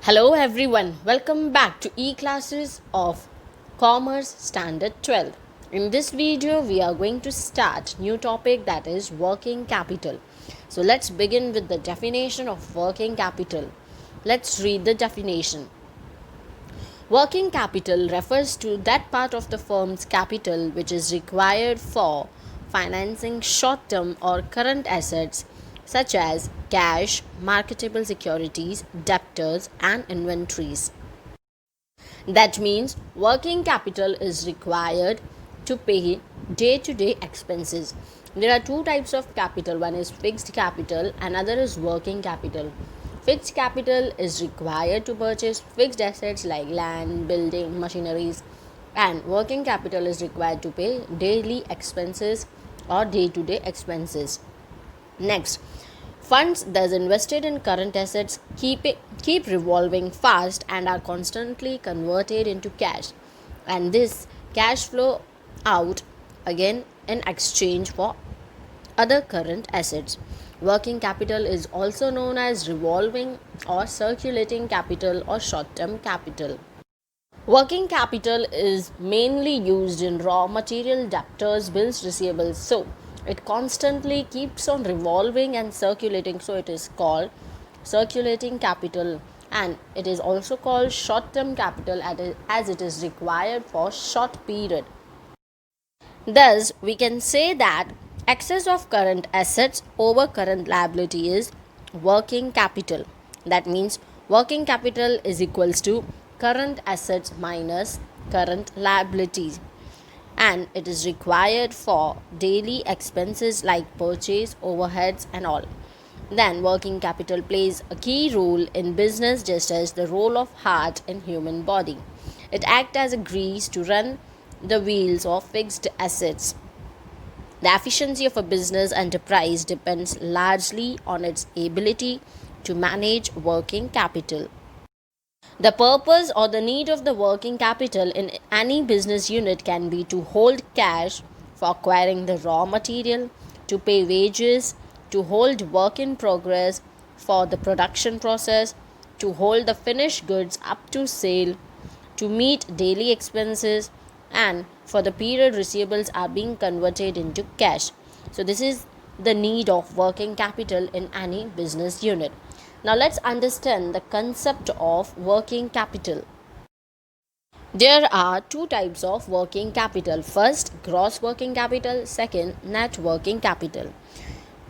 Hello everyone, welcome back to e-classes of Commerce Standard 12. In this video, we are going to start new topic that is working capital. So let's begin with the definition of working capital. Let's read the definition. Working capital refers to that part of the firm's capital which is required for financing short-term or current assets such as cash, marketable securities, debtors, and inventories. That means working capital is required to pay day to day expenses. There are two types of capital, one is fixed capital, another is working capital. Fixed capital is required to purchase fixed assets like land, building, machineries, and working capital is required to pay daily expenses or day to day expenses. Next, funds thus invested in current assets keep revolving fast and are constantly converted into cash, and this cash flow out again in exchange for other current assets. Working capital is also known as revolving or circulating capital or short-term capital. Working capital is mainly used in raw material, debtors, bills, receivables. So it constantly keeps on revolving and circulating. So it is called circulating capital, and it is also called short-term capital as it is required for short period. Thus, we can say that excess of current assets over current liability is working capital. That means working capital is equals to current assets minus current liabilities, and it is required for daily expenses like purchase, overheads, and all. Then, working capital plays a key role in business just as the role of heart in human body. It acts as a grease to run the wheels of fixed assets. The efficiency of a business enterprise depends largely on its ability to manage working capital. The purpose or the need of the working capital in any business unit can be to hold cash for acquiring the raw material, to pay wages, to hold work in progress for the production process, to hold the finished goods up to sale, to meet daily expenses, and for the period receivables are being converted into cash. So this is the need of working capital in any business unit. Now let's understand the concept of working capital. There are two types of working capital. First, gross working capital. Second, net working capital.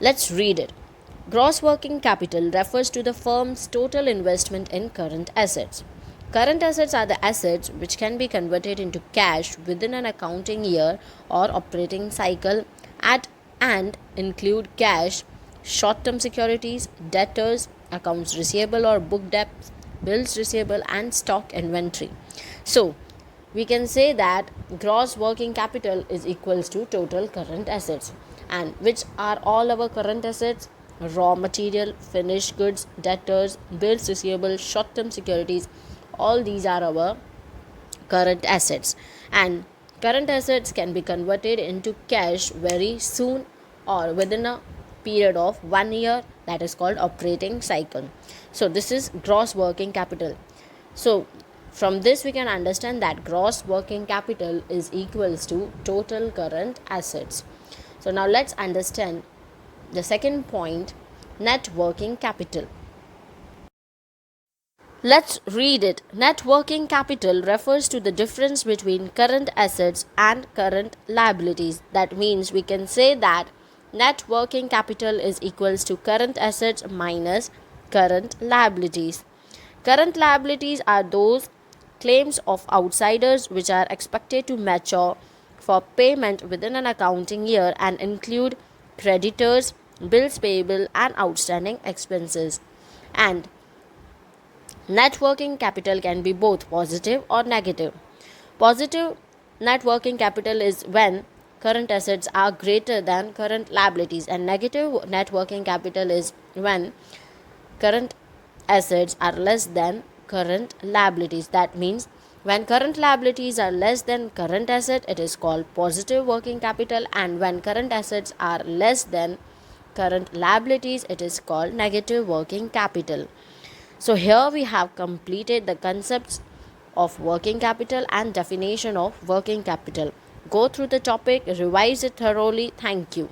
Let's read it. Gross working capital refers to the firm's total investment in current assets. Current assets are the assets which can be converted into cash within an accounting year or operating cycle and include cash, short-term securities, debtors, accounts receivable or book debts, bills receivable, and stock inventory. So we can say that gross working capital is equals to total current assets, and which are all our current assets: raw material, finished goods, debtors, bills receivable, short-term securities. All these are our current assets, and current assets can be converted into cash very soon or within a period of 1 year, that is called operating cycle. So this is gross working capital. So from this we can understand that gross working capital is equals to total current assets. So now let's understand the second point, net working capital. Let's read it. Net working capital refers to the difference between current assets and current liabilities. That means we can say that net working capital is equals to current assets minus current liabilities. Current liabilities are those claims of outsiders which are expected to mature for payment within an accounting year and include creditors, bills payable, and outstanding expenses. And net working capital can be both positive or negative. Positive net working capital is when current assets are greater than current liabilities, and negative net working capital is when current assets are less than current liabilities. That means when current liabilities are less than current asset, it is called positive working capital, and when current assets are less than current liabilities, it is called negative working capital. So here we have completed the concepts of working capital and definition of working capital. Go through the topic, revise it thoroughly. Thank you.